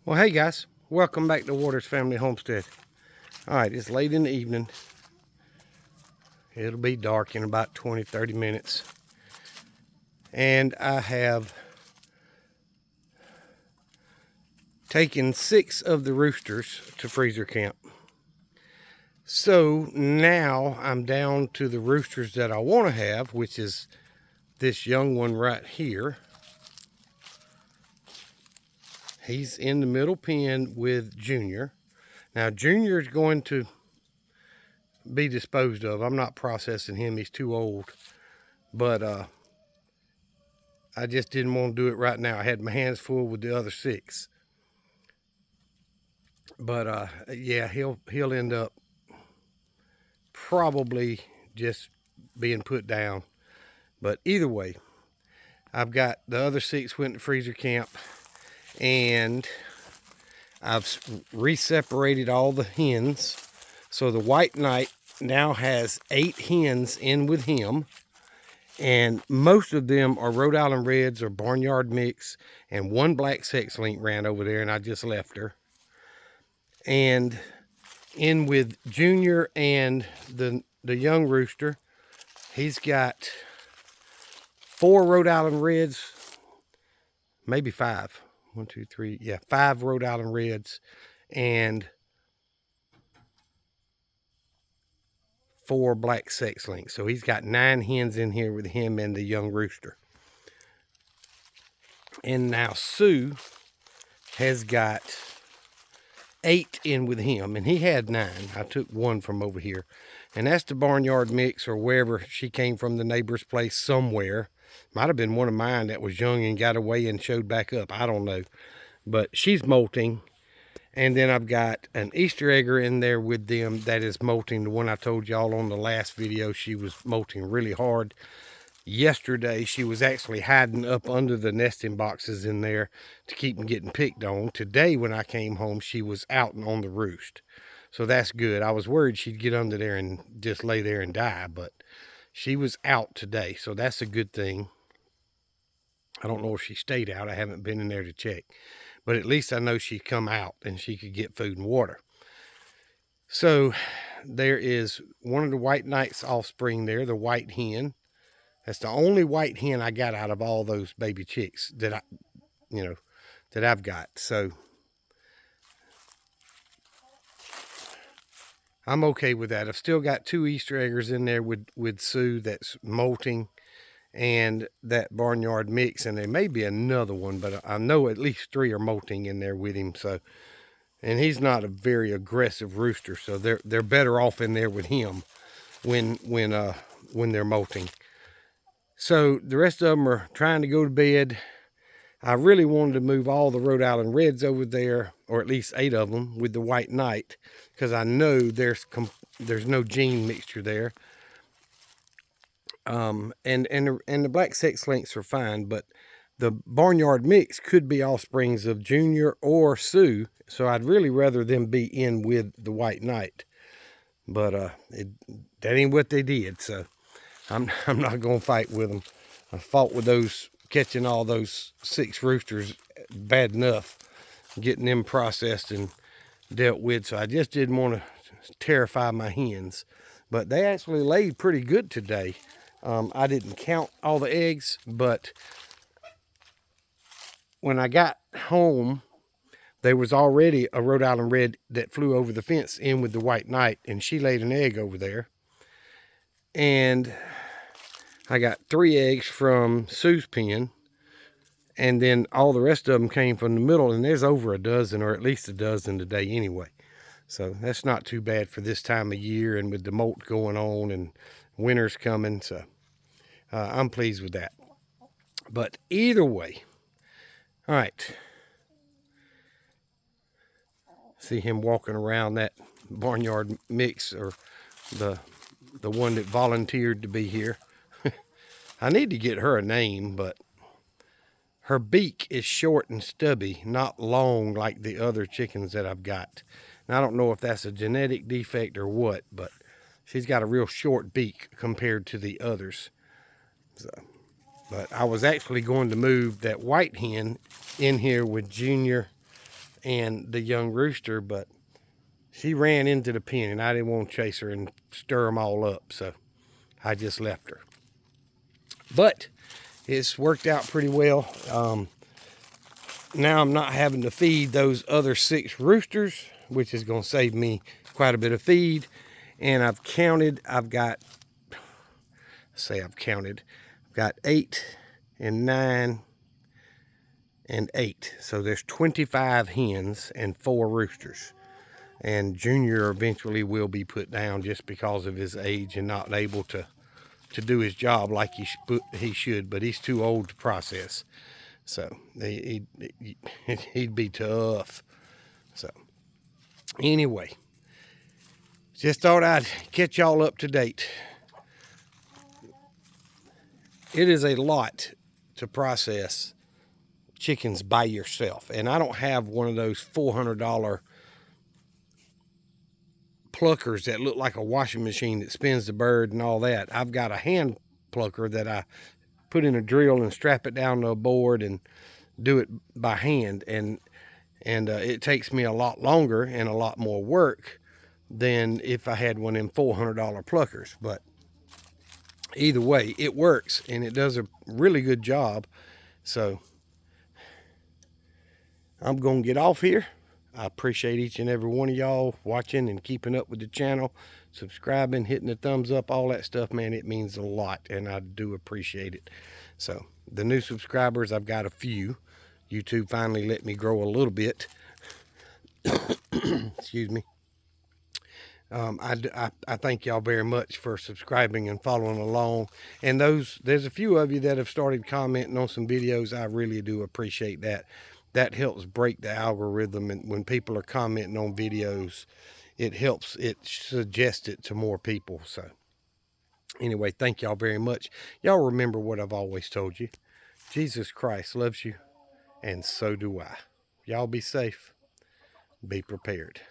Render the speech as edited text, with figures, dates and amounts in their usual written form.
Well, hey guys, welcome back to Waters Family Homestead. All right, it's late in the evening. It'll be dark in about 20-30 minutes. And I have taken 6 of the roosters to freezer camp. So now I'm down to the roosters that I want to have, which is this young one right here. He's in the middle pen with Junior. Now Junior is going to be disposed of. I'm not processing him, he's too old. But I just didn't want to do it right now. I had my hands full with the other 6. But yeah, he'll end up probably just being put down. But either way, I've got the other 6 went to freezer camp, and I've re-separated all the hens. So the white knight now has 8 hens in with him, and most of them are Rhode Island Reds or Barnyard Mix, and 1 black sex link ran over there, and I just left her. And in with Junior and the young rooster, he's got 4 Rhode Island Reds, maybe 5. 1, 2, 3, yeah, 5 Rhode Island Reds and 4 black sex links. So he's got 9 hens in here with him and the young rooster. And now Sue has got 8 in with him, and he had 9. I took 1 from over here, and that's the Barnyard Mix, or wherever she came from, the neighbor's place somewhere. Might have been one of mine that was young and got away and showed back up. I don't know, but she's molting. And then I've got an Easter egger in there with them that is molting. The one I told y'all on the last video, she was molting really hard. Yesterday, she was actually hiding up under the nesting boxes in there to keep them getting picked on. Today, when I came home, she was out and on the roost. So that's good. I was worried she'd get under there and just lay there and die, but she was out today, so that's a good thing. I don't know if she stayed out. I haven't been in there to check. But at least I know she come out and she could get food and water. So there is one of the white knight's offspring there, the white hen. That's the only white hen I got out of all those baby chicks that that I've got. So I'm okay with that. I've still got 2 Easter eggers in there with Sue that's molting, and that Barnyard Mix, and there may be another one, but I know at least 3 are molting in there with him. So, and he's not a very aggressive rooster, so they're better off in there with him when they're molting. So the rest of them are trying to go to bed. I really wanted to move all the Rhode Island Reds over there, or at least 8 of them, with the white knight, because I know there's no gene mixture there. And the black sex links are fine, but the Barnyard Mix could be offsprings of Junior or Sue, so I'd really rather them be in with the white knight. But that ain't what they did, so I'm not gonna fight with them. I fought with those, catching all those 6 roosters bad enough, getting them processed and dealt with, so I just didn't want to terrify my hens. But they actually laid pretty good today. I didn't count all the eggs, but when I got home, there was already a Rhode Island Red that flew over the fence in with the white knight, and she laid an egg over there. And I got 3 eggs from Sue's pen, and then all the rest of them came from the middle, and there's over a dozen, or at least a dozen today anyway. So that's not too bad for this time of year, and with the molt going on and winter's coming, so I'm pleased with that. But either way, all right. See him walking around that Barnyard Mix, or the one that volunteered to be here. I need to get her a name, but her beak is short and stubby, not long like the other chickens that I've got. And I don't know if that's a genetic defect or what, but she's got a real short beak compared to the others. So, but I was actually going to move that white hen in here with Junior and the young rooster, but she ran into the pen, and I didn't want to chase her and stir them all up, so I just left her. But it's worked out pretty well. Now I'm not having to feed those other 6 roosters, which is going to save me quite a bit of feed. And I've counted, I've got 8 and 9 and 8. So there's 25 hens and 4 roosters. And Junior eventually will be put down just because of his age and not able to do his job like he should, but he's too old to process. So he'd be tough. So anyway, just thought I'd catch y'all up to date. It is a lot to process chickens by yourself, and I don't have one of those $400 pluckers that look like a washing machine that spins the bird and all that. I've got a hand plucker that I put in a drill and strap it down to a board and do it by hand, and it takes me a lot longer and a lot more work than if I had one of them $400 pluckers. But either way, it works and it does a really good job. So I'm gonna get off here. I appreciate each and every one of y'all watching and keeping up with the channel, subscribing, hitting the thumbs up, all that stuff, man. It means a lot, and I do appreciate it. So the new subscribers, I've got a few. YouTube finally let me grow a little bit. Excuse me. I thank y'all very much for subscribing and following along. And there's a few of you that have started commenting on some videos. I really do appreciate that. That helps break the algorithm, and when people are commenting on videos, it helps it suggest it to more people. So anyway, thank y'all very much. Y'all remember what I've always told you. Jesus Christ loves you, and so do I. Y'all be safe. Be prepared.